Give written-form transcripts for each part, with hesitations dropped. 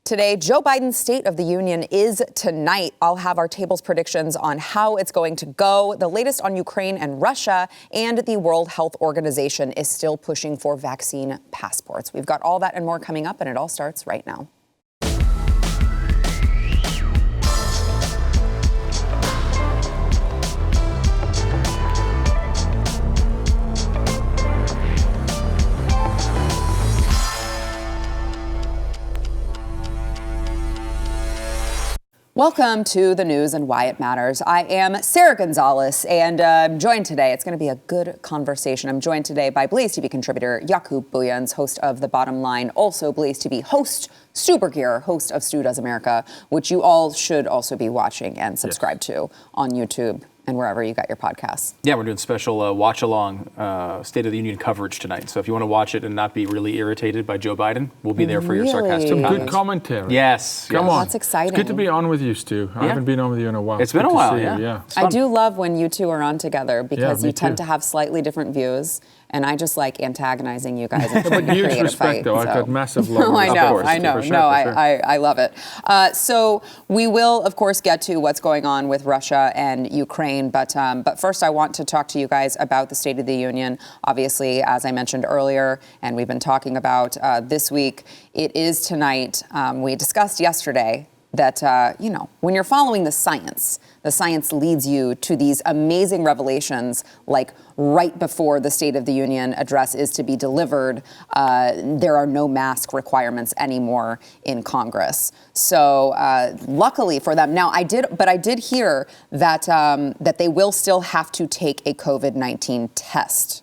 Today, Joe Biden's State of the Union is tonight. I'll have our tables predictions on how it's going to go, the latest on Ukraine and Russia, and the World Health Organization is still pushing for vaccine passports. We've got all that and more coming up, and it all starts right now. Welcome to the news and why it matters. I am Sarah Gonzalez, and I'm joined today. It's going to be a good conversation. I'm joined today by BlazeTV contributor Jakub Bujans, host of The Bottom Line, also BlazeTV host, Stu Burkier, host of Stu Does America, which you all should also be watching and subscribe to on YouTube and wherever you got your podcasts. Yeah, we're doing special watch-along State of the Union coverage tonight. So if you want to watch it and not be really irritated by Joe Biden, we'll be there for your sarcastic Some comments. good commentary. Yes. Come on. That's exciting. It's good to be on with you, Stu. I haven't been on with you in a while. It's been a while, yeah. I do love when you two are on together because me you tend too. to have slightly different views, and I just like antagonizing you guys and trying But to huge create a respect, fight. though. I've got massive love. No, I Of know, course, I know. for sure, No, for sure. I love it. So we will, of course, get to what's going on with Russia and Ukraine, but first I want to talk to you guys about the State of the Union. Obviously, as I mentioned earlier, and we've been talking about this week, it is tonight. We discussed yesterday that, when you're following the science leads you to these amazing revelations, like right before the State of the Union address is to be delivered, there are no mask requirements anymore in Congress. So luckily for them, now I did hear that that they will still have to take a COVID-19 test.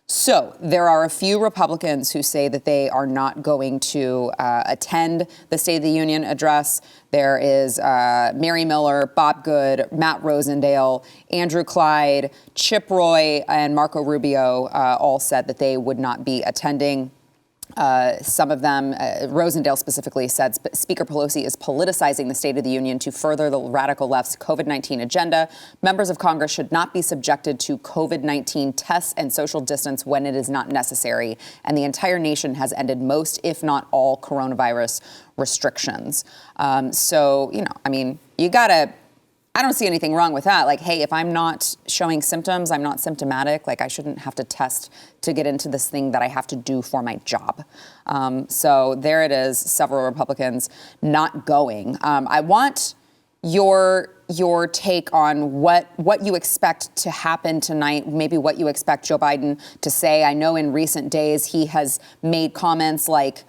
So there are a few Republicans who say that they are not going to attend the State of the Union address. There is Mary Miller, Bob Good, Matt Rosendale, Andrew Clyde, Chip Roy, and Marco Rubio all said that they would not be attending. Some of them, Rosendale specifically, said Speaker Pelosi is politicizing the State of the Union to further the radical left's COVID-19 agenda. Members of Congress should not be subjected to COVID-19 tests and social distance when it is not necessary. And the entire nation has ended most, if not all, coronavirus restrictions. I don't see anything wrong with that. Like, hey, if I'm not showing symptoms, I'm not symptomatic, like I shouldn't have to test to get into this thing that I have to do for my job. So there it is, several Republicans not going. I want your take on what you expect to happen tonight, maybe what you expect Joe Biden to say. I know in recent days he has made comments like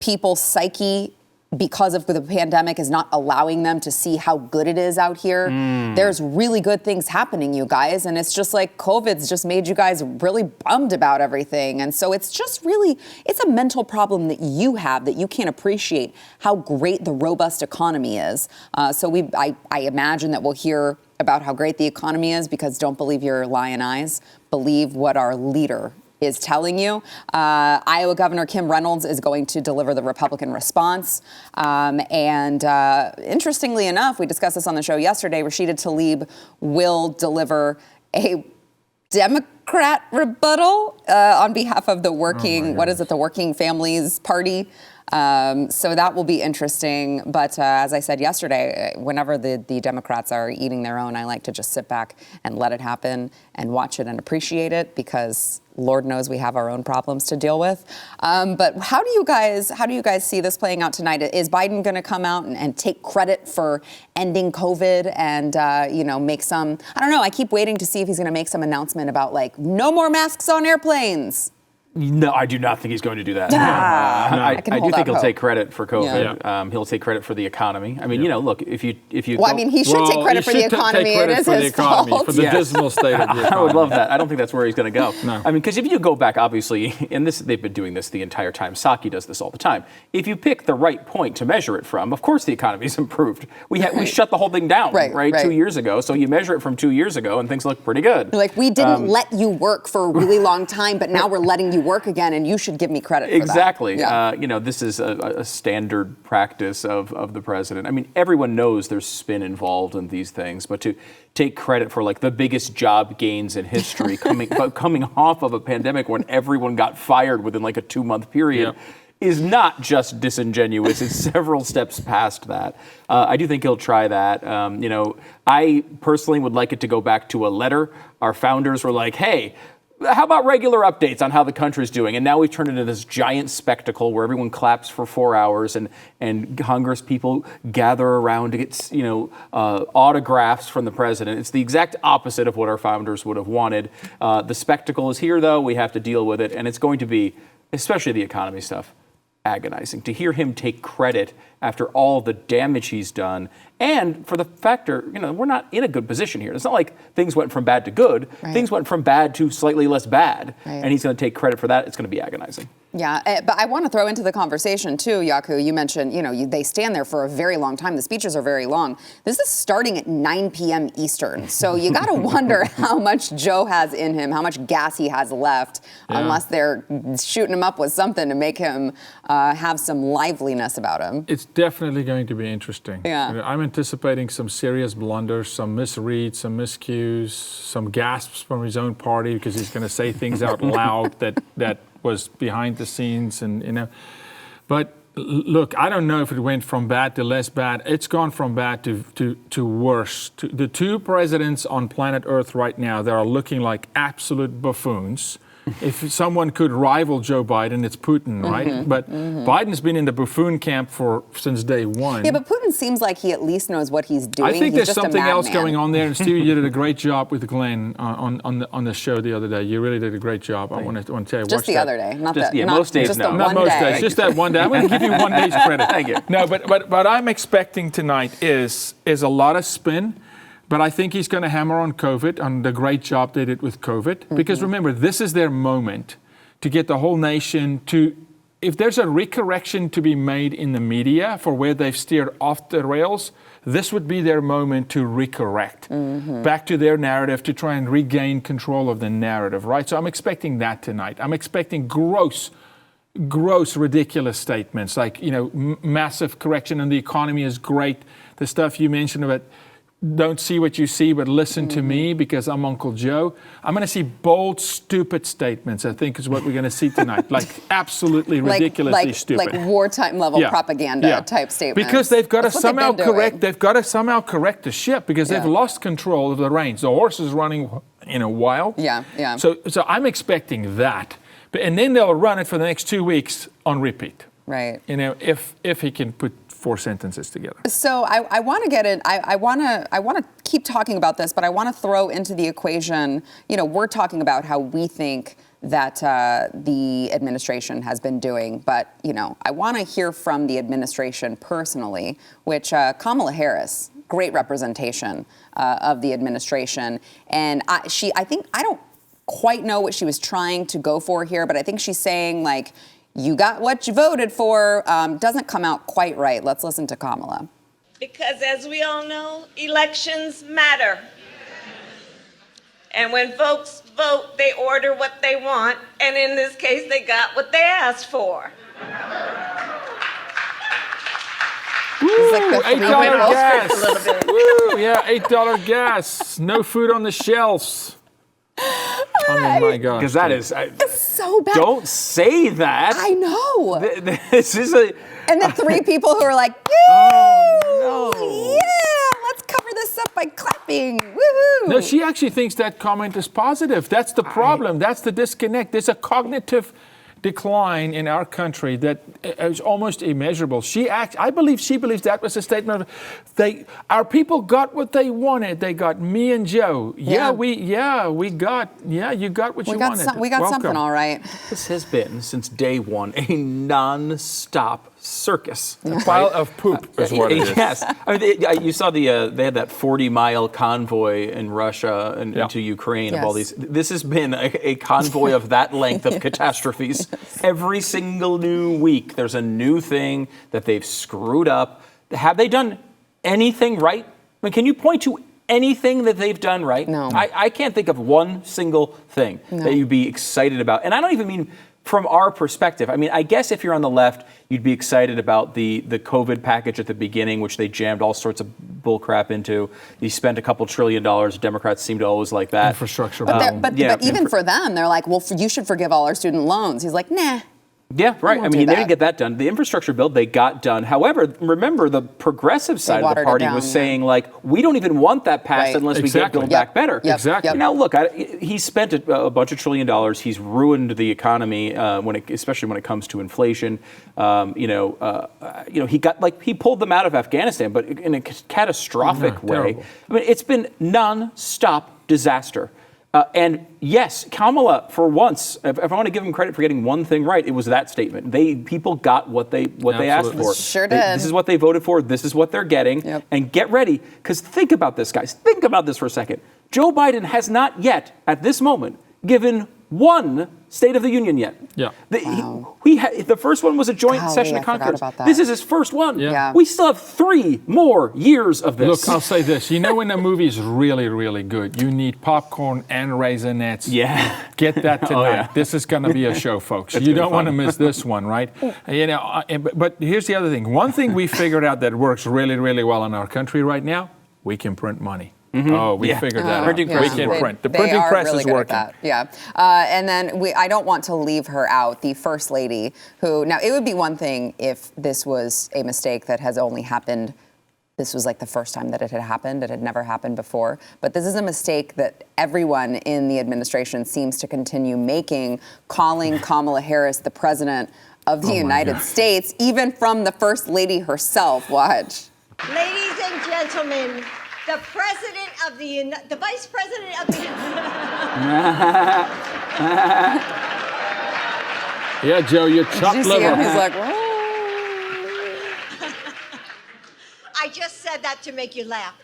people's psyche because of the pandemic is not allowing them to see how good it is out here. There's really good things happening, you guys. And it's just like COVID's just made you guys really bummed about everything. And so it's just really, it's a mental problem that you have that you can't appreciate how great the robust economy is. I imagine that we'll hear about how great the economy is because don't believe your lying eyes, believe what our leader is telling you. Iowa Governor Kim Reynolds is going to deliver the Republican response. Interestingly enough, we discussed this on the show yesterday, Rashida Tlaib will deliver a Democrat rebuttal on behalf of the the Working Families Party. So that will be interesting. But as I said yesterday, whenever the Democrats are eating their own, I like to just sit back and let it happen and watch it and appreciate it because Lord knows we have our own problems to deal with. But how do you guys see this playing out tonight? Is Biden going to come out and take credit for ending COVID and, make some, I don't know, I keep waiting to see if he's going to make some announcement about like no more masks on airplanes. No, I do not think he's going to do that. I do think he'll hope. take credit for COVID. Yeah. He'll take credit for the economy. I mean, look, if you. Well, I mean, he should take credit for the economy. It is his fault. For the dismal state of the economy. I would love that. I don't think that's where he's going to go. No. I mean, because if you go back, obviously, and they've been doing this the entire time. Psaki does this all the time. If you pick the right point to measure it from, of course the economy's improved. We shut the whole thing down, right? 2 years ago. So you measure it from 2 years ago, and things look pretty good. Like we didn't let you work for a really long time, but now we're letting you work again, and you should give me credit for that. Exactly. Yeah. This is a standard practice of the president. I mean, everyone knows there's spin involved in these things, but to take credit for like the biggest job gains in history coming off of a pandemic when everyone got fired within like a 2-month period is not just disingenuous. It's several steps past that. I do think he'll try that. I personally would like it to go back to a letter. Our founders were like, hey, how about regular updates on how the country's doing? And now we've turned into this giant spectacle where everyone claps for 4 hours and Congress people gather around to get, autographs from the president. It's the exact opposite of what our founders would have wanted. The spectacle is here, though. We have to deal with it. And it's going to be, especially the economy stuff, agonizing. To hear him take credit after all the damage he's done, and for the factor, we're not in a good position here. It's not like things went from bad to good. Right. Things went from bad to slightly less bad, right. And he's going to take credit for that. It's going to be agonizing. Yeah, but I want to throw into the conversation too, Yaku. You mentioned, they stand there for a very long time. The speeches are very long. This is starting at 9 p.m. Eastern, so you got to wonder how much Joe has in him, how much gas he has left, unless they're shooting him up with something to make him have some liveliness about him. It's definitely going to be interesting. Yeah. I'm anticipating some serious blunders, some misreads, some miscues, some gasps from his own party because he's going to say things out loud that was behind the scenes, and but look, I don't know if it went from bad to less bad. It's gone from bad to worse. The two presidents on planet Earth right now that are looking like absolute buffoons. If someone could rival Joe Biden, it's Putin, right? But Biden's been in the buffoon camp since day one. Yeah, but Putin seems like he at least knows what he's doing. I think he's there's something else going on there. And Stevie, you did a great job with Glenn on the show the other day. You really did a great job. I want to tell you. Just the other day, not most days. Just no. Not most day. days. Just that one day. I'm going to give you 1 day's credit. Thank you. No, but what I'm expecting tonight is a lot of spin. But I think he's going to hammer on COVID, on the great job they did with COVID. Because remember, this is their moment to get the whole nation to, if there's a recorrection to be made in the media for where they've steered off the rails, this would be their moment to recorrect back to their narrative, to try and regain control of the narrative, right? So I'm expecting that tonight. I'm expecting gross, ridiculous statements like, massive correction and the economy is great. The stuff you mentioned about don't see what you see, but listen to me because I'm Uncle Joe. I'm going to see bold, stupid statements, I think is what we're going to see tonight. Like absolutely ridiculously stupid. Like wartime level propaganda type statements. Because they've got to somehow correct the ship because they've lost control of the reins. The horse is running wild. Yeah. So I'm expecting that. And then they'll run it for the next 2 weeks on repeat. Right. If he can put 4 sentences together. So I want to get in. I want to keep talking about this, but I want to throw into the equation. We're talking about how we think that the administration has been doing, but I want to hear from the administration personally, which Kamala Harris, great representation of the administration, and I don't quite know what she was trying to go for here, but I think she's saying like, you got what you voted for, doesn't come out quite right. Let's listen to Kamala. Because as we all know, elections matter. And when folks vote, they order what they want. And in this case, they got what they asked for. Woo, like $8 gas. Woo, yeah, $8 gas. No food on the shelves. I mean, my God. Because that is so bad. Don't say that. I know. This is a. And the 3 people who are like, oh, no. Yeah, let's cover this up by clapping. Woohoo. No, she actually thinks that comment is positive. That's the problem. That's the disconnect. There's a cognitive decline in our country that is almost immeasurable. I believe she believes that was a statement of, our people got what they wanted. They got me and Joe. You got what you wanted. We got something, all right. This has been, since day one, a non-stop circus. A pile of poop is what it is. Yes. I mean, you saw they had that 40-mile convoy in Russia and into Ukraine of all these. This has been a convoy of that length of catastrophes. Every single new week, there's a new thing that they've screwed up. Have they done anything right? I mean, can you point to anything that they've done right? No. I can't think of one single thing that you'd be excited about. And I don't even mean from our perspective. I mean, I guess if you're on the left, you'd be excited about the COVID package at the beginning, which they jammed all sorts of bullcrap into. You spent a couple $1 trillion. Democrats seem to always like that. Infrastructure. But even for them, they're like, well, you should forgive all our student loans. He's like, nah. Yeah, right. I mean, they didn't get that done. The infrastructure bill, they got done. However, remember, the progressive side of the party was saying, like, we don't even want that passed unless we get Build Back Better. Exactly. Now, look, he spent a bunch of $1 trillion. He's ruined the economy, especially when it comes to inflation. He pulled them out of Afghanistan, but in a catastrophic way. Terrible. I mean, it's been non-stop disaster. And yes, Kamala, for once, if I want to give him credit for getting one thing right, it was that statement. People got what they asked for. Sure did. This is what they voted for. This is what they're getting. Yep. And get ready, because think about this, guys. Think about this for a second. Joe Biden has not yet, at this moment, given one State of the Union yet. Yeah. The first one was a joint session of Congress. This is his first one. Yeah. We still have 3 more years of this. Look, I'll say this. You know when a movie is really, really good, you need popcorn and Raisinets. Yeah. Get that tonight. Yeah. This is going to be a show, folks. You don't want to miss this one, right? But here's the other thing. One thing we figured out that works really, really well in our country right now, we can print money. Mm-hmm. Oh, we figured that out. We can print. The printing press is working. Yeah. And then I don't want to leave her out, the First Lady, who, now it would be one thing if this was a mistake that has only happened, this was like the first time that it had happened. It had never happened before. But this is a mistake that everyone in the administration seems to continue making, calling Kamala Harris the president of the United States, even from the First Lady herself. Watch. Ladies and gentlemen, the president of the vice president of the Yeah, Joe, you're chopped liver. He's like, I just said that to make you laugh.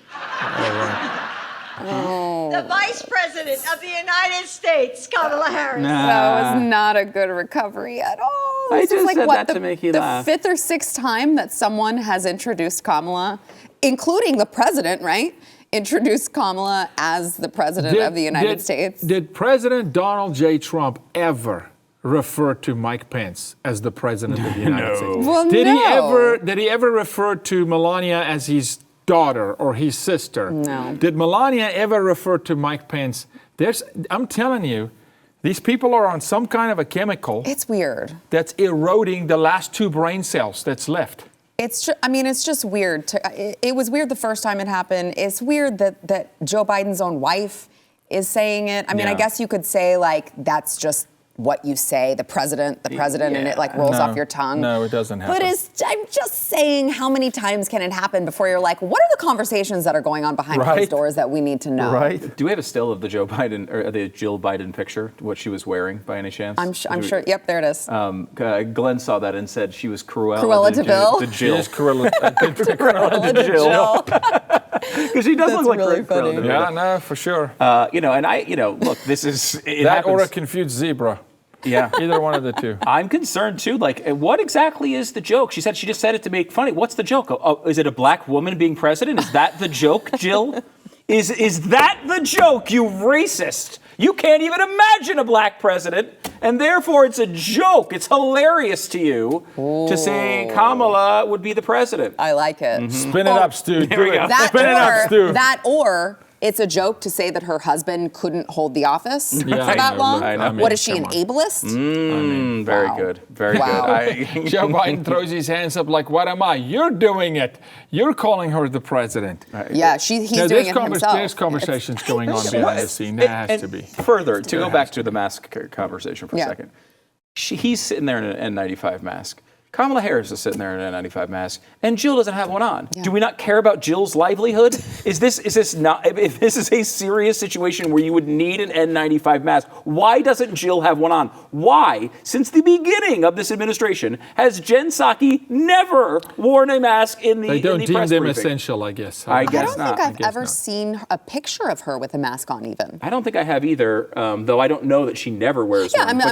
oh. The vice president of the United States, Kamala Harris. That was not a good recovery at all. I just said that to make you laugh. The 5th or 6th time that someone has introduced Kamala, including the president, right? Introduced Kamala as the president of the United States. Did President Donald J. Trump ever refer to Mike Pence as the president of the United States? Well, did he ever refer to Melania as his daughter or his sister? No. Did Melania ever refer to Mike Pence? I'm telling you, these people are on some kind of a chemical. It's weird. That's eroding the last 2 brain cells that's left. It's just weird. It was weird the first time it happened. It's weird that Joe Biden's own wife is saying it. I mean, I guess you could say, like, that's just what you say, the president, and it like rolls off your tongue. No, it doesn't happen. But I'm just saying, how many times can it happen before you're like, what are the conversations that are going on behind closed doors that we need to know? Right. Do we have a still of the Joe Biden or the Jill Biden picture? What she was wearing, by any chance? I'm sure. Yep, there it is. Glenn saw that and said she was Cruella de Vil. To Jill. Yes, Cruella de Jill. Because she does look like really funny. Cruella de Vil. Yeah, no, for sure. Look, this is that happens. Or a confused zebra. Yeah. Either one of the two. I'm concerned too. Like, what exactly is the joke? She just said it to make funny. What's the joke? Oh, is it a black woman being president? Is that the joke, Jill? Is that the joke, you racist? You can't even imagine a black president, and therefore it's a joke. It's hilarious to you to say Kamala would be the president. I like it. Mm-hmm. Spin it up, Stu. There we go. Spin it up, Stu. That or it's a joke to say that her husband couldn't hold the office for that long. I mean, what is she, an ableist? Very good. Very good. Joe Biden throws his hands up like, what am I? You're doing it. You're calling her the president. Yeah, he's doing it himself. There's conversations going on behind the scene. There has to be. Further, to go back to the mask conversation for a second. He's sitting there in an N95 mask. Kamala Harris is sitting there in an N95 mask, and Jill doesn't have one on. Yeah. Do we not care about Jill's livelihood? Is this not? If this is a serious situation where you would need an N95 mask, why doesn't Jill have one on? Why, since the beginning of this administration, has Jen Psaki never worn a mask in the? They don't deem them briefing? Essential, I guess. I guess not. I don't think I've ever not. seen a picture of her with a mask on, even. I don't think I have either. Though I don't know that she never wears one.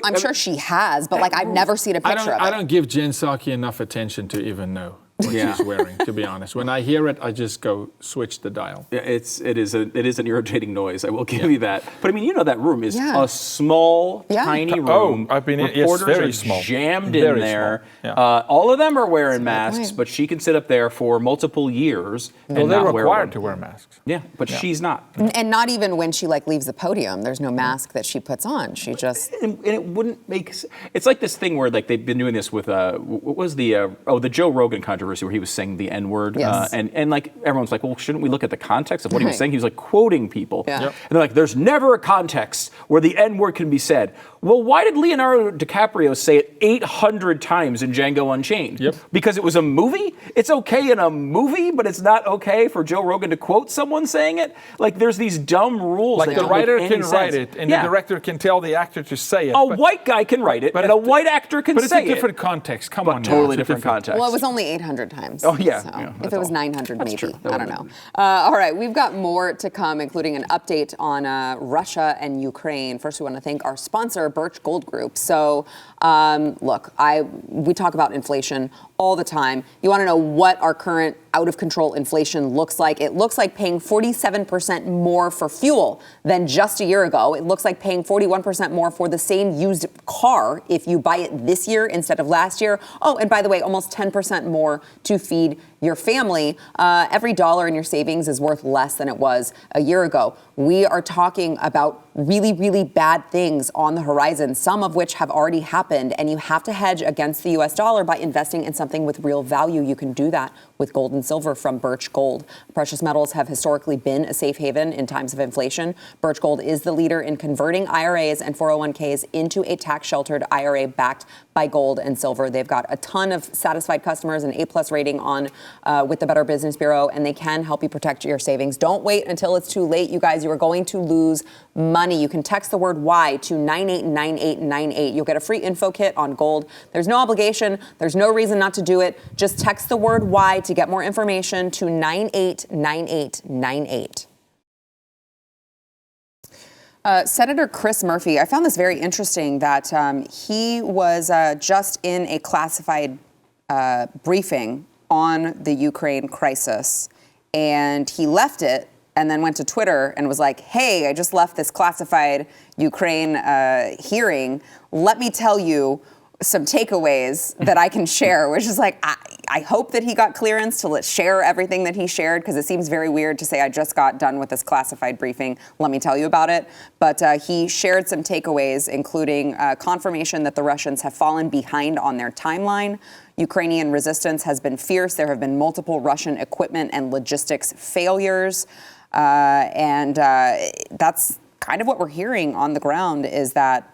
I'm sure she has, but like I've never seen a picture of it. I don't give Jen Psaki enough attention to even know. what she's wearing, to be honest. When I hear it, I just go switch the dial. Yeah, it is an irritating noise. I will give you that. But I mean, you know, that room is a small, tiny room. I've been in. Reporters It's very are small. jammed Very in there. small. Yeah. All of them are wearing masks, but she can sit up there for multiple years and they're not wear required one. to wear masks. Yeah, but she's not. And not even when she leaves the podium. There's no mask that she puts on. She just and it wouldn't make. It's like this thing where they've been doing this with what was the Joe Rogan controversy where he was saying the N-word, Yes. and everyone's like, well, shouldn't we look at the context of what he was saying? He was quoting people, Yeah. and they're like, there's never a context where the N-word can be said. Well, why did Leonardo DiCaprio say it 800 times in Django Unchained? Yep. Because it was a movie? It's okay in a movie, but it's not okay for Joe Rogan to quote someone saying it? There's these dumb rules. Like that the don't writer make any can write sense. it, and the director can tell the actor to say it. A white guy can write it, and a white actor can say it. But it's a different context. Come on, Totally different context. Well, it was only 800 times. Oh, yeah. So Yeah, if it was 900, maybe. true. I don't know. All right, we've got more to come, including an update on Russia and Ukraine. First, we want to thank our sponsor, Birch Gold Group. So, look, we talk about inflation all the time. You want to know what our current out-of-control inflation looks like? It looks like paying 47% more for fuel than just a year ago. It looks like paying 41% more for the same used car if you buy it this year instead of last year. Oh, and by the way, almost 10% more to feed your family. Every dollar in your savings is worth less than it was a year ago. We are talking about really, really bad things on the horizon, some of which have already happened, and you have to hedge against the US dollar by investing in something with real value. You can do that with gold and silver from Birch Gold. Precious metals have historically been a safe haven in times of inflation. Birch Gold is the leader in converting IRAs and 401ks into a tax-sheltered IRA backed by gold and silver. They've got a ton of satisfied customers, an A+ rating on with the Better Business Bureau, and they can help you protect your savings. Don't wait until it's too late, you guys. You are going to lose money. You can text the word Y to 989898. You'll get a free info kit on gold. There's no obligation. There's no reason not to do it. Just text the word Y to get more information to 989898. Senator Chris Murphy, I found this very interesting that he was just in a classified briefing on the Ukraine crisis, and he left it and then went to Twitter and was like, hey, I just left this classified Ukraine hearing. Let me tell you some takeaways that I can share, which is I hope that he got clearance to share everything that he shared, because it seems very weird to say I just got done with this classified briefing. Let me tell you about it. But he shared some takeaways, including confirmation that the Russians have fallen behind on their timeline. Ukrainian resistance has been fierce. There have been multiple Russian equipment and logistics failures. And that's kind of what we're hearing on the ground, is that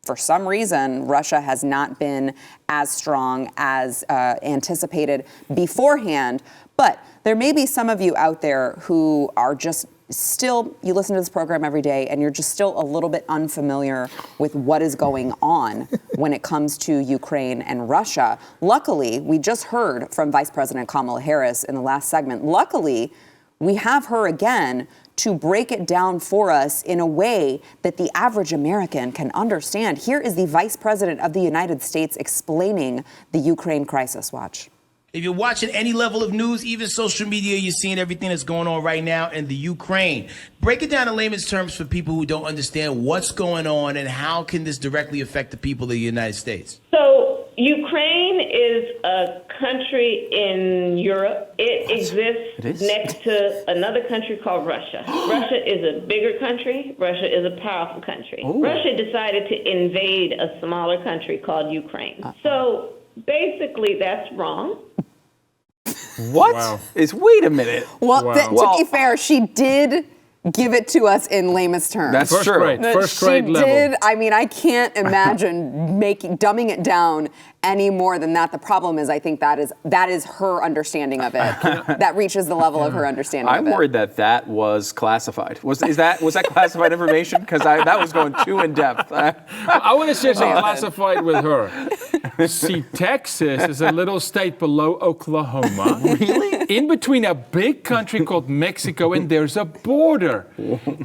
for some reason, Russia has not been as strong as anticipated beforehand. But there may be some of you out there who are just still, you listen to this program every day, and you're just still a little bit unfamiliar with what is going on when it comes to Ukraine and Russia. Luckily, we just heard from Vice President Kamala Harris in the last segment. Luckily, we have her again to break it down for us in a way that the average American can understand. Here is the Vice President of the United States explaining the Ukraine crisis. Watch. If you're watching any level of news, even social media, you're seeing everything that's going on right now in the Ukraine. Break it down in layman's terms for people who don't understand what's going on and how can this directly affect the people of the United States. So Ukraine is a country in Europe. It exists next to another country called Russia. Russia is a bigger country. Russia is a powerful country. Ooh. Russia decided to invade a smaller country called Ukraine. So basically, that's wrong. What? Wow. Wait a minute. Well, Wow. to be fair, she did give it to us in layman's terms. That's First true. grade. First grade she level. did. I mean, I can't imagine dumbing it down any more than that. The problem is, I think that is her understanding of it. That reaches the level of her understanding I'm of it. worried that was classified. Was that classified information? Because that was going too in depth. I want to say something classified with her. See, Texas is a little state below Oklahoma. Really? In between a big country called Mexico, and there's a border.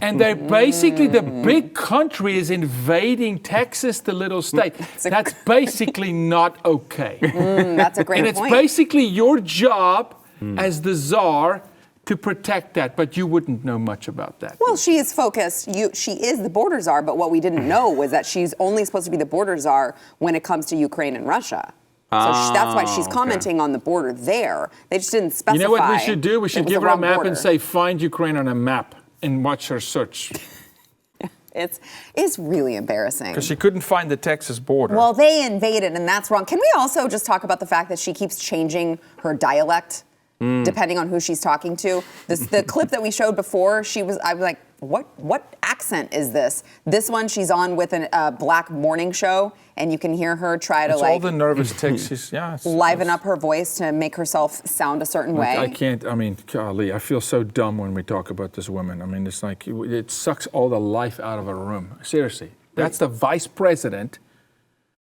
And they're basically, the big country is invading Texas, the little state. That's basically not okay. That's a great point. And it's basically your job as the czar to protect that, but you wouldn't know much about that. Well, she is focused. She is the border czar, but what we didn't know was that she's only supposed to be the border czar when it comes to Ukraine and Russia. So that's why she's commenting on the border there. They just didn't specify. You know what we should do? We should give her a map border. and say, find Ukraine on a map and watch her search. It's really embarrassing. Because she couldn't find the Texas border. Well, they invaded, and that's wrong. Can we also just talk about the fact that she keeps changing her dialect? Depending on who she's talking to. The clip that we showed before, I was like, what accent is this? This one, she's on with a black morning show, and you can hear her try to all the nervous tics. Liven up her voice to make herself sound a certain way. I can't, golly, I feel so dumb when we talk about this woman. It's like, it sucks all the life out of a room. Seriously. That's the vice president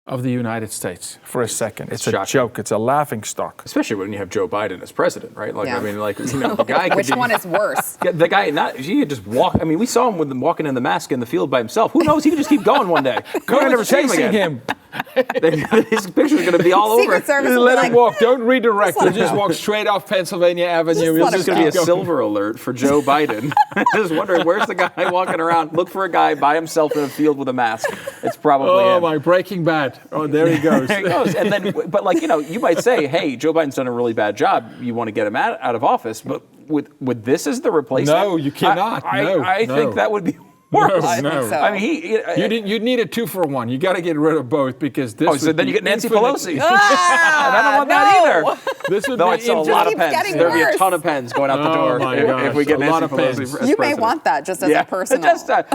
of the United States for a second. It's a joke. It's a laughing stock. Especially when you have Joe Biden as president, right? The guy. Which one is worse? The guy, he could just walk. We saw him with him walking in the mask in the field by himself. Who knows? He could just keep going one day. Go never chasing him. His picture's going to be all Secret over. Service Let him walk. Don't redirect. He'll just walk straight off Pennsylvania Avenue. Just It's going to be a silver alert for Joe Biden. Just wondering, where's the guy walking around? Look for a guy by himself in a field with a mask. It's probably him. My Breaking Bad. Oh, there he goes. There he goes. And then, but you might say, hey, Joe Biden's done a really bad job. You want to get him out of office. But with this as the replacement? No, you cannot. I think that would be worse. No. So. You'd need a 2-for-1. You got to get rid of both because this. So then you get Nancy Pelosi. And Ah, I don't want that either. This would No, be it's a lot of pens. getting There'd be a worse. ton of pens going out the door if we get a lot Nancy of Pelosi pens. as You may president. want that just as a personal.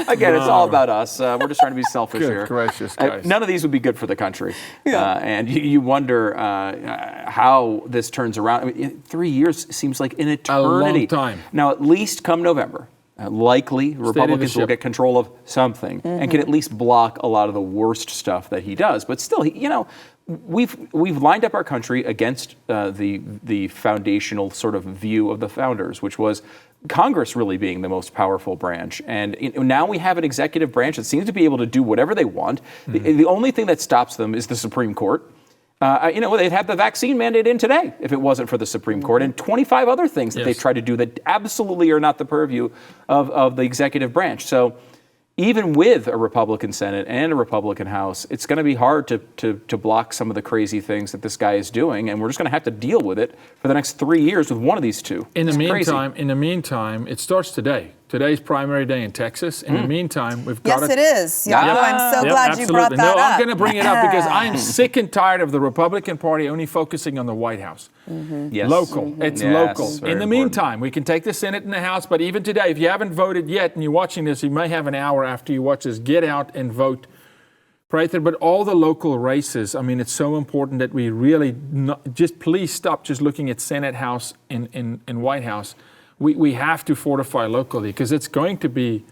Again, it's all about us. We're just trying to be selfish Good here. gracious, guys. None of these would be good for the country. And you wonder how this turns around. 3 years seems like an eternity. A long time. Now, at least come November, likely Republicans will get control of something and can at least block a lot of the worst stuff that he does. But still, we've lined up our country against the foundational sort of view of the founders, which was Congress really being the most powerful branch. And now we have an executive branch that seems to be able to do whatever they want. The only thing that stops them is the Supreme Court. They'd have the vaccine mandate in today if it wasn't for the Supreme Court, and 25 other things that they've tried to do that absolutely are not the purview of the executive branch. So even with a Republican Senate and a Republican House, it's going to be hard to block some of the crazy things that this guy is doing, and we're just going to have to deal with it for the next 3 years with one of these two. In the meantime, it starts today. Today's primary day in Texas. In the meantime, we've got Yes, it is. I'm so glad you brought that No, up. I'm going to bring it up because I am sick and tired of the Republican Party only focusing on the White House. Yes. Local. It's Yes, local. very In the important. meantime, we can take the Senate and the House, but even today, if you haven't voted yet and you're watching this, you may have an hour after you watch this. Get out and vote. Right there, but all the local races, it's so important that we really please stop just looking at Senate, House, and White House. We have to fortify locally because it's going to be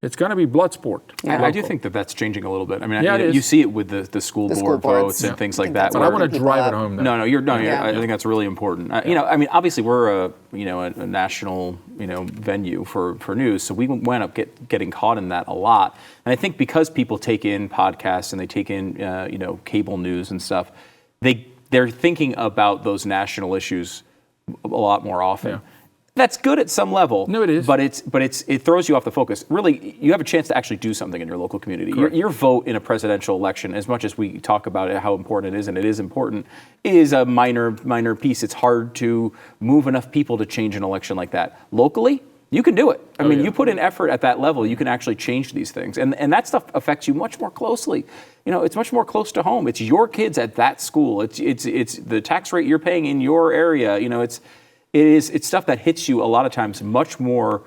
blood sport. Yeah, I do think that's changing a little bit. It you is. see it with the school board votes and things like that. But I want to drive it home. Though. I think that's really important. Obviously we're a national venue for news, so we went up getting caught in that a lot. And I think because people take in podcasts and they take in cable news and stuff, they're thinking about those national issues a lot more often. Yeah. That's good at some level. No, it is. But it throws you off the focus. Really, you have a chance to actually do something in your local community. Your vote in a presidential election, as much as we talk about it, how important it is, and it is important, is a minor piece. It's hard to move enough people to change an election like that. Locally, you can do it. You put in effort at that level, you can actually change these things. And that stuff affects you much more closely. It's much more close to home. It's your kids at that school. It's the tax rate you're paying in your area. It's stuff that hits you a lot of times much more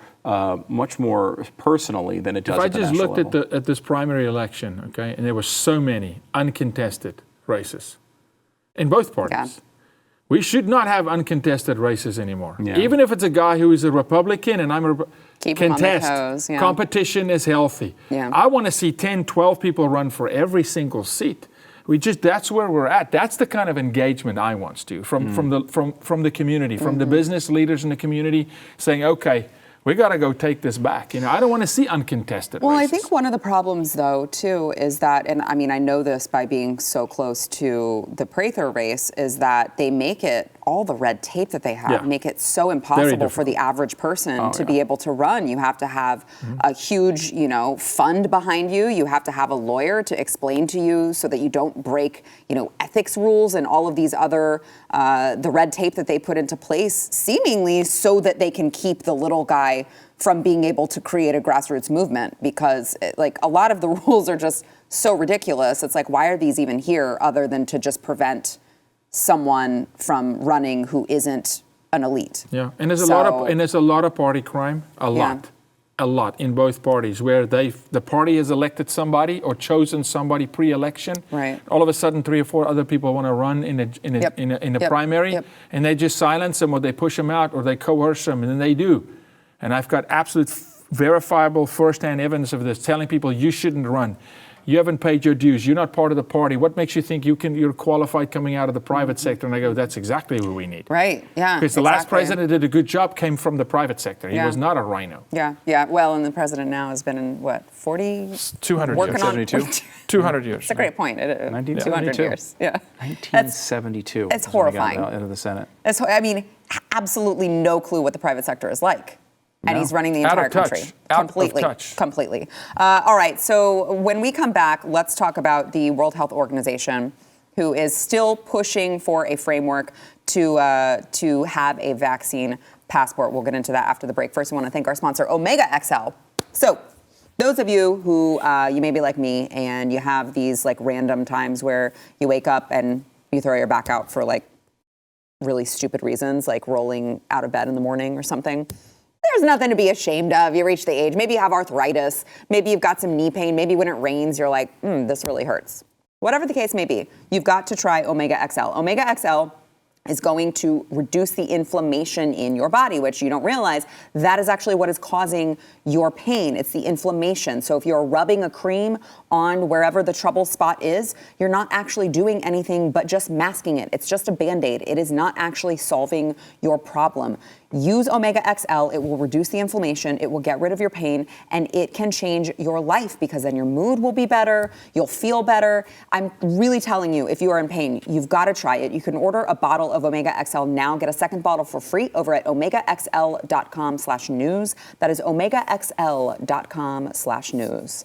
personally than it does at the national level. If I just looked at this primary election, okay, and there were so many uncontested races in both parties. We should not have uncontested races anymore. Yeah. Even if it's a guy who is a Republican and I'm a contest. Competition is healthy. Yeah. I want to see 10, 12 people run for every single seat. That's where we're at. That's the kind of engagement I want to from the community, from the business leaders in the community saying, okay, we got to go take this back. I don't want to see uncontested Well, races. I think one of the problems, though, too, is that, and I mean, I know this by being so close to the Prather race, is that they make it, all the red tape that they have, make it so impossible for the average person to be able to run. You have to have a huge, fund behind you. You have to have a lawyer to explain to you so that you don't break, ethics rules and all of these other, the red tape that they put into place, seemingly so that they can keep the little guy from being able to create a grassroots movement, because a lot of the rules are just so ridiculous. It's like, why are these even here other than to just prevent someone from running who isn't an elite? Yeah, and there's a lot of party crime, a lot in both parties, where the party has elected somebody or chosen somebody pre-election. Right. All of a sudden, 3 or 4 other people want to run in a primary, and they just silence them, or they push them out, or they coerce them, and then they do. And I've got absolute verifiable first-hand evidence of this, telling people you shouldn't run. You haven't paid your dues. You're not part of the party. What makes you think you're qualified coming out of the private sector? And I go, that's exactly what we need. Right, yeah. Because the last president did a good job, came from the private sector. He was not a rhino. Yeah. Well, and the president now has been in, 40? 200 working years. on 72? 200 years. It's a great point. 200 years. Yeah. 1972. It's horrifying. Into the Senate. Absolutely no clue what the private sector is like. And he's running the entire country. Completely. All right, so when we come back, let's talk about the World Health Organization, who is still pushing for a framework to have a vaccine passport. We'll get into that after the break. First, we want to thank our sponsor, Omega XL. So those of you who you may be like me and you have these random times where you wake up and you throw your back out for really stupid reasons, like rolling out of bed in the morning or something. There's nothing to be ashamed of. You reach the age. Maybe you have arthritis. Maybe you've got some knee pain. Maybe when it rains, you're like, this really hurts. Whatever the case may be, you've got to try Omega XL. Omega XL is going to reduce the inflammation in your body, which you don't realize that is actually what is causing your pain. It's the inflammation. So if you're rubbing a cream on wherever the trouble spot is, you're not actually doing anything but just masking it. It's just a Band-Aid. It is not actually solving your problem. Use Omega XL. It will reduce the inflammation. It will get rid of your pain, and it can change your life, because then your mood will be better. You'll feel better. I'm really telling you, if you are in pain, you've got to try it. You can order a bottle of Omega XL now. Get a second bottle for free over at omegaxl.com/news. That is omegaxl.com/news.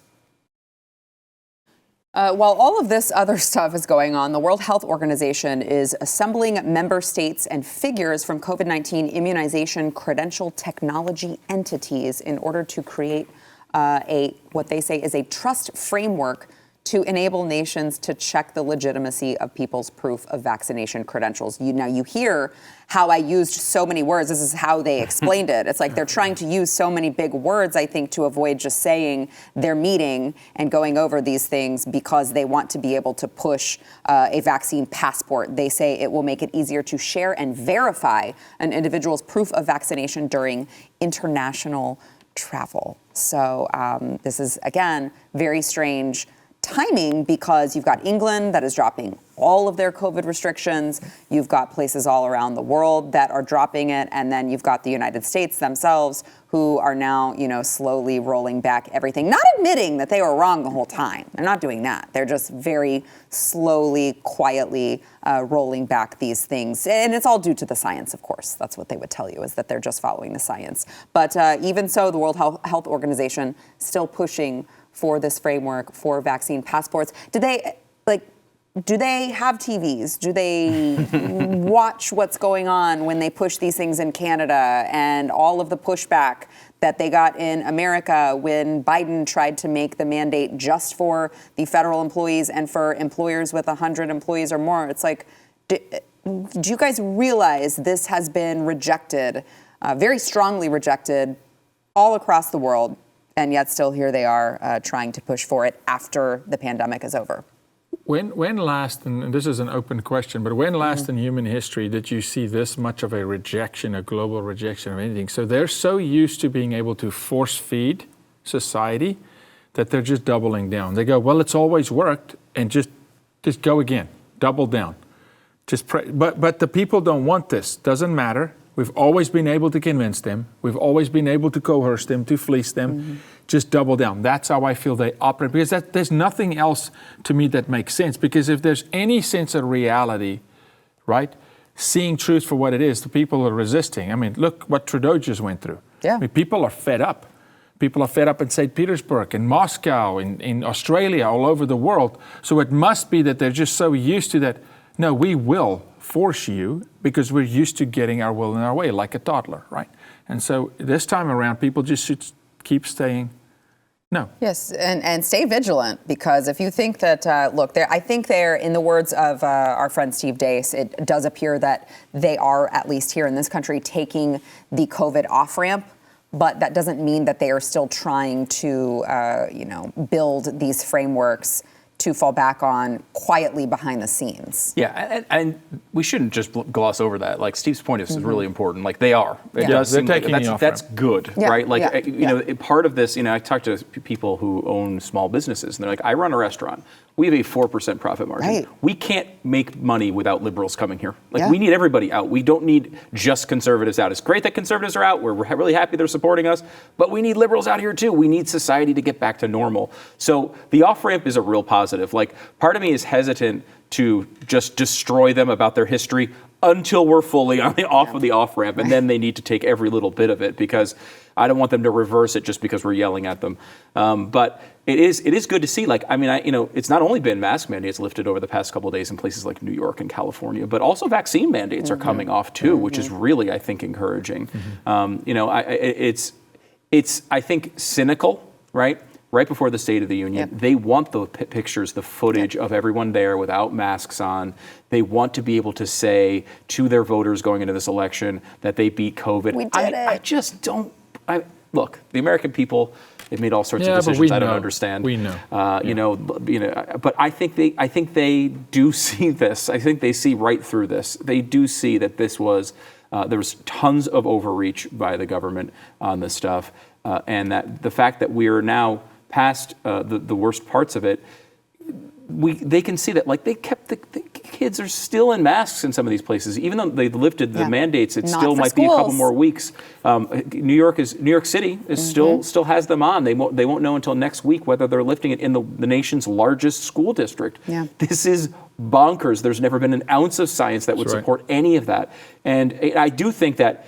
While all of this other stuff is going on, the World Health Organization is assembling member states and figures from COVID-19 immunization credential technology entities in order to create what they say is a trust framework to enable nations to check the legitimacy of people's proof of vaccination credentials. You hear how I used so many words. This is how they explained it. It's like they're trying to use so many big words, I think, to avoid just saying they're meeting and going over these things, because they want to be able to push a vaccine passport. They say it will make it easier to share and verify an individual's proof of vaccination during international travel. So this is, again, very strange timing, because you've got England that is dropping all of their COVID restrictions. You've got places all around the world that are dropping it. And then you've got the United States themselves, who are now, slowly rolling back everything, not admitting that they were wrong the whole time. They're not doing that. They're just very slowly, quietly rolling back these things. And it's all due to the science, of course. That's what they would tell you, is that they're just following the science. But even so, the World Health Organization still pushing for this framework for vaccine passports. Do they have TVs? Do they watch what's going on when they push these things in Canada, and all of the pushback that they got in America when Biden tried to make the mandate just for the federal employees and for employers with 100 employees or more? It's like, do you guys realize this has been rejected, very strongly rejected, all across the world? And yet still here they are trying to push for it after the pandemic is over. When last, and this is an open question, but when last in human history did you see this much of a rejection, a global rejection of anything? So they're so used to being able to force feed society that they're just doubling down. They go, well, it's always worked, and just Just go again. Double down. Just pray. But the people don't want this. Doesn't matter. We've always been able to convince them. We've always been able to coerce them, to fleece them. Just double down. That's how I feel they operate. Because there's nothing else to me that makes sense. Because if there's any sense of reality, right, seeing truth for what it is, the people are resisting. I mean, look what Trudeau just went through. Yeah. I mean, people are fed up. People are fed up in St. Petersburg, in Moscow, in Australia, all over the world. So it must be that they're just so used to that. No, we will force you because we're used to getting our will in our way, like a toddler, right? And so this time around, people just should keep saying no. Yes, and stay vigilant, because if you think that, look, I think they're, in the words of our friend Steve Deace, it does appear that they are, at least here in this country, taking the COVID off-ramp. But that doesn't mean that they are still trying to, build these frameworks to fall back on quietly behind the scenes. Yeah, and we shouldn't just gloss over that. Like, Steve's point is really important. Like, they are. It Yeah, does they're seem like taking that's good, Yeah, right? Like, yeah, part of this, I talk to people who own small businesses, and they're like, I run a restaurant. We have a 4% profit margin. Right. We can't make money without liberals coming here. Like, Yeah. we need everybody out. We don't need just conservatives out. It's great that conservatives are out. We're really happy they're supporting us, but we need liberals out here too. We need society to get back to normal. So the off-ramp is a real positive. Like, part of me is hesitant to just destroy them about their history until we're fully off of the off-ramp, and then they need to take every little bit of it, because I don't want them to reverse it just because we're yelling at them. But it is good to see. Like, I mean, it's not only been mask mandates lifted over the past couple of days in places like New York and California, but also vaccine mandates are coming off too, which is really, I think, encouraging. It's I think cynical, right? Right before the State of the Union, they want the pictures, the footage of everyone there without masks on. They want to be able to say to their voters going into this election that they beat COVID. We did it. I just don't. Look, the American people, they've made all sorts of decisions I don't understand. We know. But I think they do see this. I think they see right through this. They do see that this was there was tons of overreach by the government on this stuff, and that the fact that we are now past the worst parts of it, they can see that, like, they kept the kids are still in masks in some of these places, even though they lifted the mandates. It still might be a couple more weeks. New York City is still has them on. They won't know until next week whether they're lifting it in the nation's largest school district. Yeah. This is bonkers. There's never been an ounce of science that would support any of that. And I do think that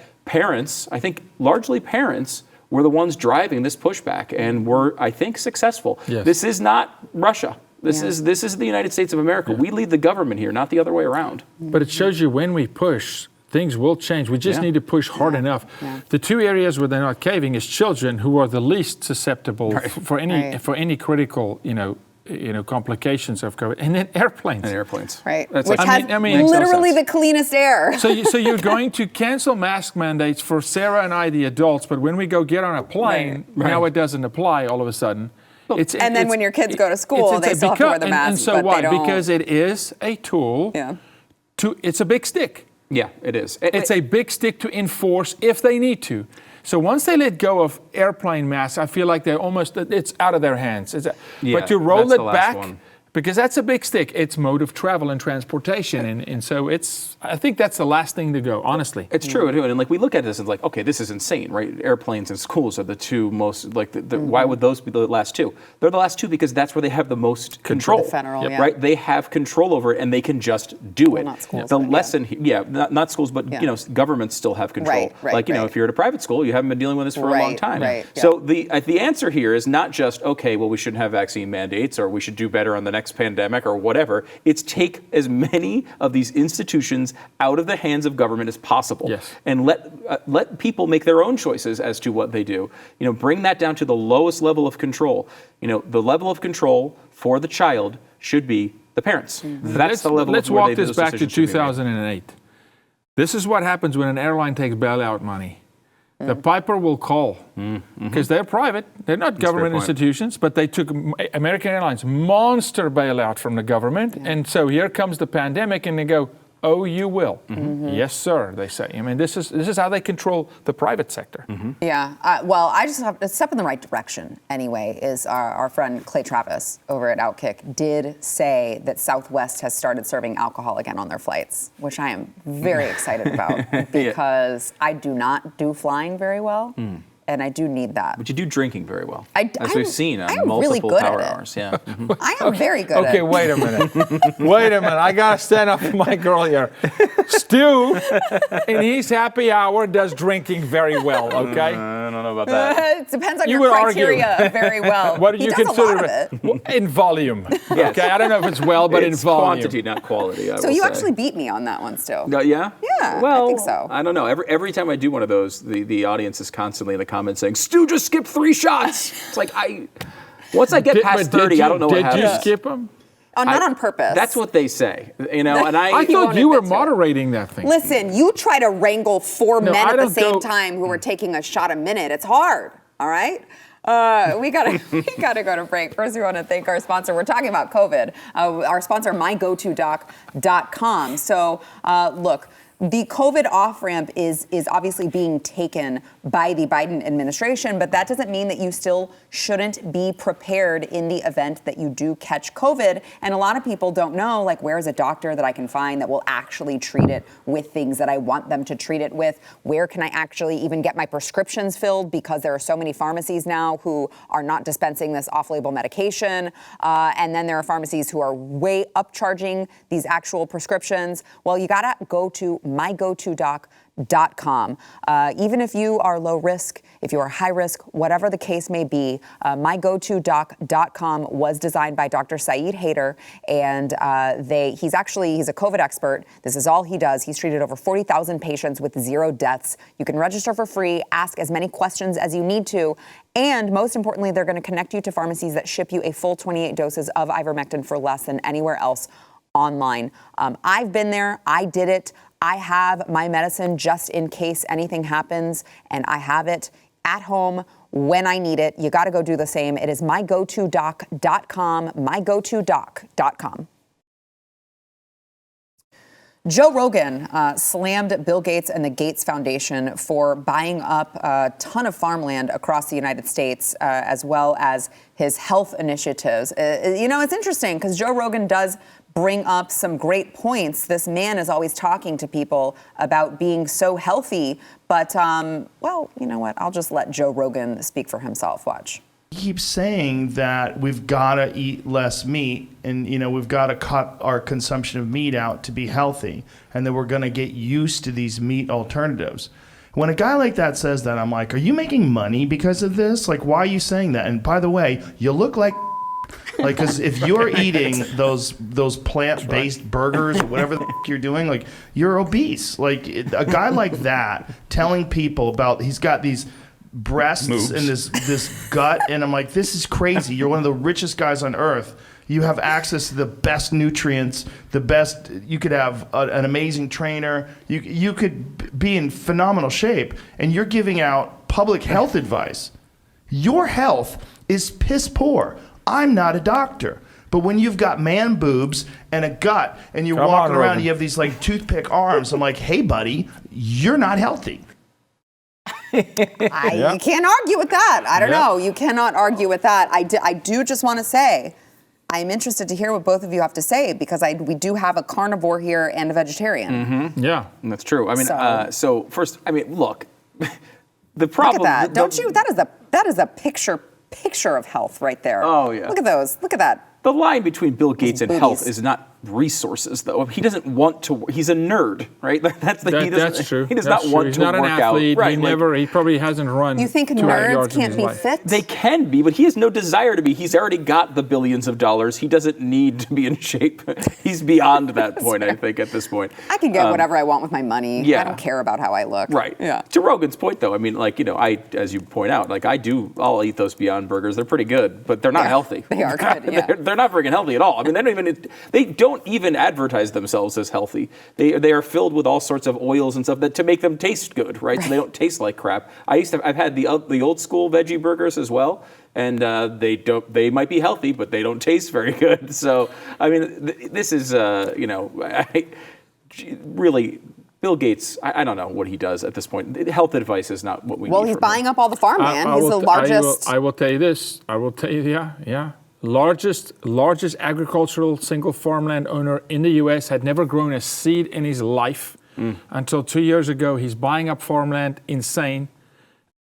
largely parents were the ones driving this pushback, and were, I think, successful. Yes. This is not Russia. This is the United States of America. Yeah. We lead the government here, not the other way around. But it shows you when we push, things will change. We just need to push hard enough. Yeah. The two areas where they're not caving is children, who are the least susceptible for any critical, complications of COVID, and then airplanes. Right. That's Which has literally the cleanest air. So you're going to cancel mask mandates for Sarah and I, the adults, but when we go get on a plane, now it doesn't apply all of a sudden. And then when your kids go to school, they still have to wear the mask. And so what? Because it is a tool. Yeah. It's a big stick. Yeah, it is. It's a big stick to enforce if they need to. So once they let go of airplane masks, I feel like it's out of their hands. But to roll it back, because that's a big stick. It's mode of travel and transportation, and so I think that's the last thing to go, honestly. It's true, and like we look at this and like, okay, this is insane, right? Airplanes and schools are the two most, like, why would those be the last two? They're the last two because that's where they have the most control, right? They have control over it, and they can just do it. Not schools, the lesson, not schools, but governments still have control. If you're at a private school, you haven't been dealing with this for a long time. So the answer here is not just, okay, well, we shouldn't have vaccine mandates, or we should do better on the next pandemic, or whatever. It's take as many of these institutions out of the hands of government as possible, and let people make their own choices as to what they do. Bring that down to the lowest level of control. The level of control for the child should be the parents. That's the level. Let's walk this back to 2008. This is what happens when an airline takes bailout money. The piper will call, because they're private. They're not government institutions, but they took American Airlines monster bailout from the government. And so here comes the pandemic, and they go, Oh, you will. Yes, sir, they say. I mean, this is how they control the private sector. Yeah. Well, I just have a step in the right direction anyway, is our friend Clay Travis over at Outkick did say that Southwest has started serving alcohol again on their flights, which I am very excited about because I do not do flying very well. And I do need that. But you do drinking very well, as we've seen on I'm multiple really good power at it. hours. Yeah. I am very good at it. Okay, wait a minute. Wait a minute. I got to stand up for my girl here. Stu, in his happy hour, does drinking very well, okay? I don't know about that. It depends on You your would argue. criteria very well. What do He you does consider a lot of it. in volume? Yes. Okay, I don't know if it's well, but It's in volume. quantity, not quality. I So will you say. actually beat me on that one still. Yeah? Yeah, Well, I think so. I don't know. Every time I do one of those, the audience is constantly in the comments saying, Stu just skipped 3 shots. It's like, once I get past 30, I don't know what happens. Did you skip them? Oh, not on purpose. That's what they say, and I thought you were moderating that thing. Listen, you try to wrangle 4 men I at the don't same go- time who are taking a shot a minute. It's hard, all right? We gotta go to break. First, we want to thank our sponsor. We're talking about COVID. Our sponsor, MyGoToDoc.com. So, look. The COVID off-ramp is obviously being taken by the Biden administration, but that doesn't mean that you still shouldn't be prepared in the event that you do catch COVID. And a lot of people don't know, like, where's a doctor that I can find that will actually treat it with things that I want them to treat it with? Where can I actually even get my prescriptions filled? Because there are so many pharmacies now who are not dispensing this off-label medication. And then there are pharmacies who are way upcharging these actual prescriptions. Well, you gotta go to MyGoToDoc.com. Even if you are low risk, if you are high risk, whatever the case may be, MyGoToDoc.com was designed by Dr. Saeed Haider, and he's a COVID expert. This is all he does. He's treated over 40,000 patients with 0 deaths. You can register for free, ask as many questions as you need to, and most importantly, they're going to connect you to pharmacies that ship you a full 28 doses of ivermectin for less than anywhere else online. I've been there. I did it. I have my medicine just in case anything happens, and I have it at home when I need it. You got to go do the same. It is mygotodoc.com, mygotodoc.com. Joe Rogan slammed Bill Gates and the Gates Foundation for buying up a ton of farmland across the United States, as well as his health initiatives. It's interesting because Joe Rogan does bring up some great points. This man is always talking to people about being so healthy. But, well, you know what? I'll just let Joe Rogan speak for himself. Watch. He keeps saying that we've got to eat less meat and, we've got to cut our consumption of meat out to be healthy, and that we're going to get used to these meat alternatives. When a guy like that says that, I'm like, are you making money because of this? Like, why are you saying that? And by the way, you look like because if you're eating those plant-based burgers or whatever the you're doing, like, you're obese. Like, a guy like that telling people about he's got these breasts and this gut, and I'm like, this is crazy. You're one of the richest guys on earth. You have access to the best nutrients, the best. You could have an amazing trainer. You could be in phenomenal shape, and you're giving out public health advice. Your health is piss poor. I'm not a doctor. But when you've got man boobs and a gut and you're walking around, you have these like toothpick arms, I'm like, hey, buddy, you're not healthy. You can't argue with that. I don't know. You cannot argue with that. I do just want to say, I'm interested to hear what both of you have to say, because we do have a carnivore here and a vegetarian. Mm-hmm. Yeah, that's true. I mean, so first, look, the problem. Look at that. That is a picture of health right there. Oh, yeah. Look at those. Look at that. The line between Bill Gates and boobies. health is not resources, though. He doesn't want to. He's a nerd, right? That's true. He does not want He's to not work an athlete. out. Right? He probably hasn't run. You think 200 nerds yards in can't his be life. fit? They can be, but he has no desire to be. He's already got the billions of dollars. He doesn't need to be in shape. He's beyond that point, I think, at this point. I can get whatever I want with my money. Yeah. I don't care about how I look. Right. Yeah. To Rogan's point, though, as you point out, I'll eat those Beyond Burgers. They're pretty good, but they're not healthy. They are good, yeah. They're not freaking healthy at all. I mean, they don't even advertise themselves as healthy. They are filled with all sorts of oils and stuff to make them taste good, right? So they don't taste like crap. I've had the old school veggie burgers as well, and they might be healthy, but they don't taste very good. So, this is, really, Bill Gates, I don't know what he does at this point. Health advice is not what we need. Well, he's buying up all the farmland. He's the largest. I will tell you this. I will tell you, yeah. Largest agricultural single farmland owner in the U.S. had never grown a seed in his life until 2 years ago. He's buying up farmland, insane,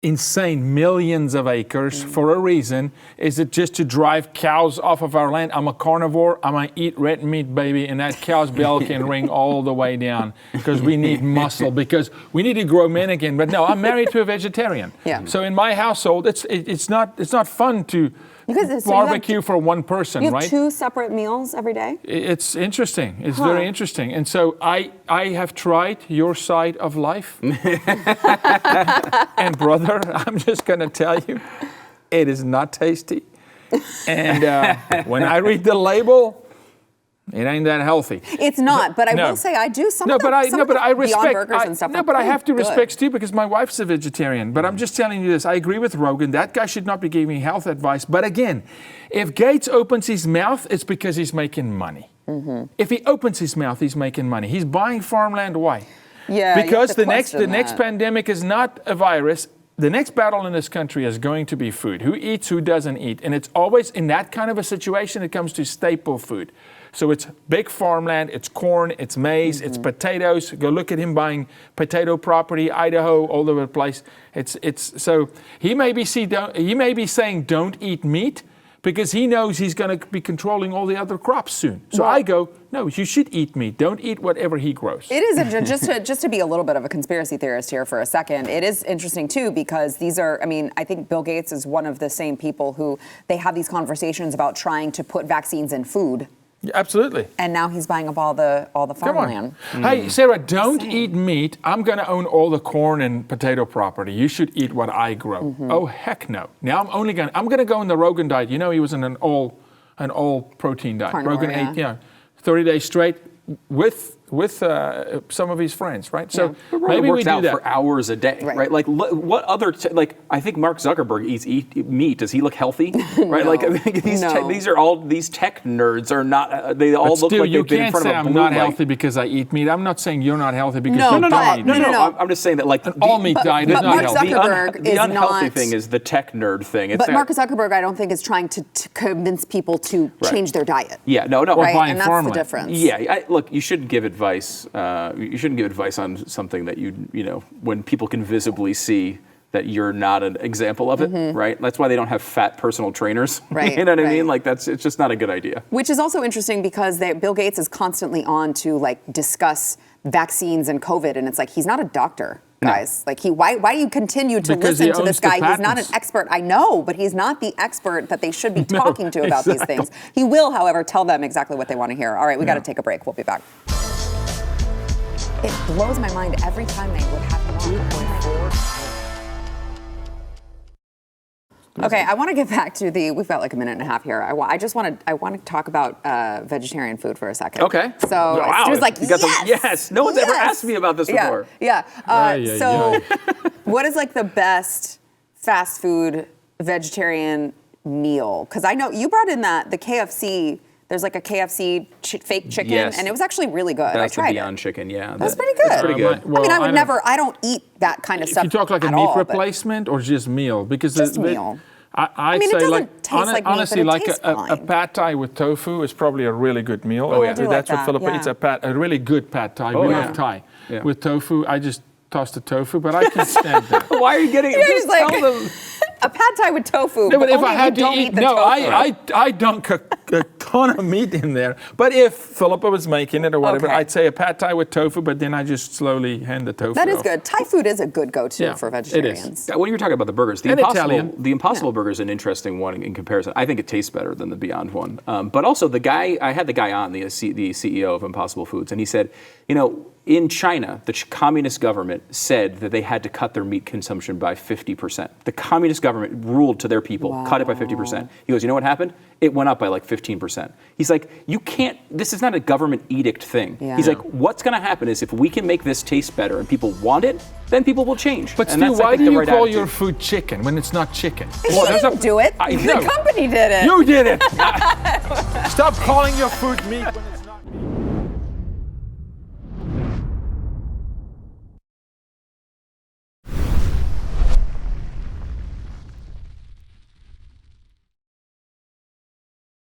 millions of acres for a reason. Is it just to drive cows off of our land? I'm a carnivore. I'm going to eat red meat, baby, and that cow's bell can ring all the way down because we need muscle, because we need to grow men again. But no, I'm married to a vegetarian. Yeah. So in my household, it's not fun to barbecue for one person, you have right? 2 separate meals every day? It's interesting. It's very interesting. And so I have tried your side of life. And brother, I'm just going to tell you, it is not tasty. And when I read the label, it ain't that healthy. It's not, but I will say I do some of the Beyond Burgers and stuff. I have to respect Steve because my wife's a vegetarian. But I'm just telling you this. I agree with Rogan. That guy should not be giving health advice. But again, if Gates opens his mouth, it's because he's making money. Mm-hmm. If he opens his mouth, he's making money. He's buying farmland. Why? Yeah, because the next pandemic is not a virus. The next battle in this country is going to be food. Who eats, who doesn't eat. And it's always in that kind of a situation, it comes to staple food. So it's big farmland, it's corn, it's maize, it's potatoes. Go look at him buying potato property, Idaho, all over the place. So he may be saying don't eat meat because he knows he's going to be controlling all the other crops soon. So I go, no, you should eat meat. Don't eat whatever he grows. It is just to be a little bit of a conspiracy theorist here for a second. It is interesting too because these are. I mean, I think Bill Gates is one of the same people who they have these conversations about trying to put vaccines in food. Absolutely. And now he's buying up all the farmland. Hey, Sarah, don't eat meat. I'm going to own all the corn and potato property. You should eat what I grow. Oh, heck no. Now I'm going to go on the Rogan diet. You know, he was in an all protein diet. Carnivore, Rogan ate 30 days straight with some of his friends, right? So maybe we do that for hours a day, right? Like what other I think Mark Zuckerberg eats meat. Does he look healthy? Right? Like these are all these tech nerds are not. They all look like they've been in front of a blue light. You can't say I'm not healthy because I eat meat. I'm not saying you're not healthy because you don't eat meat. No. I'm just saying that like all meat diet is not healthy. The unhealthy thing is the tech nerd thing. But Mark Zuckerberg, I don't think is trying to convince people to change their diet. Yeah, no. Right, and that's the difference. Yeah, look, you shouldn't give advice. You shouldn't give advice on something that you know when people can visibly see that you're not an example of it, right? That's why they don't have fat personal trainers. Right. You know what I mean? Like it's just not a good idea. Which is also interesting because Bill Gates is constantly on to like discuss vaccines and COVID, and it's like he's not a doctor. Guys, like why do you continue to listen to this guy? He's not an expert. I know, but he's not the expert that they should be talking to about these things. He will, however, tell them exactly what they want to hear. All right, we got to take a break. We'll be back. It blows my mind every time they would have him on. Okay, I want to get back to we've got like a minute and a half here. I want to talk about vegetarian food for a second. Okay. So Stu's like, yes. No one's ever asked me about this before. Yeah. What is like the best fast food vegetarian meal? Because I know you brought in the KFC. There's like a KFC fake chicken, and it was actually really good. That's I tried the Beyond Chicken, yeah. That's pretty good. That's pretty good. I don't eat that kind of stuff. If you talk like a meat replacement or just meal, because just meal. I'd say it doesn't like taste like honestly, meat, but it like a pad thai with tofu is probably a really good meal. Oh yeah, that's what Philippa eats. A really good pad thai. We love Thai with tofu. I just tossed the tofu, but I can stand that. Why are you getting? Just tell them. A pad thai with tofu. No, but if I had to eat, I dunk a ton of meat in there. But if Philippa was making it or whatever, I'd say a pad thai with tofu, but then I just slowly hand the tofu That is off. good. Thai food is a good go-to for vegetarians. It is. When you were talking about the burgers, the Impossible Burger is an interesting one in comparison. I think it tastes better than the Beyond one. But also I had the guy on, the CEO of Impossible Foods, and he said, in China, the communist government said that they had to cut their meat consumption by 50%. The communist government ruled to their people, cut it by 50%. He goes, you know what happened? It went up by like 15%. He's like, this is not a government edict thing. Yeah. He's like, what's going to happen is if we can make this taste better and people want it, then people will change. But Stu, why do you call your food chicken when it's not chicken? Well, didn't do it. The company did it. You did it. Stop calling your food meat.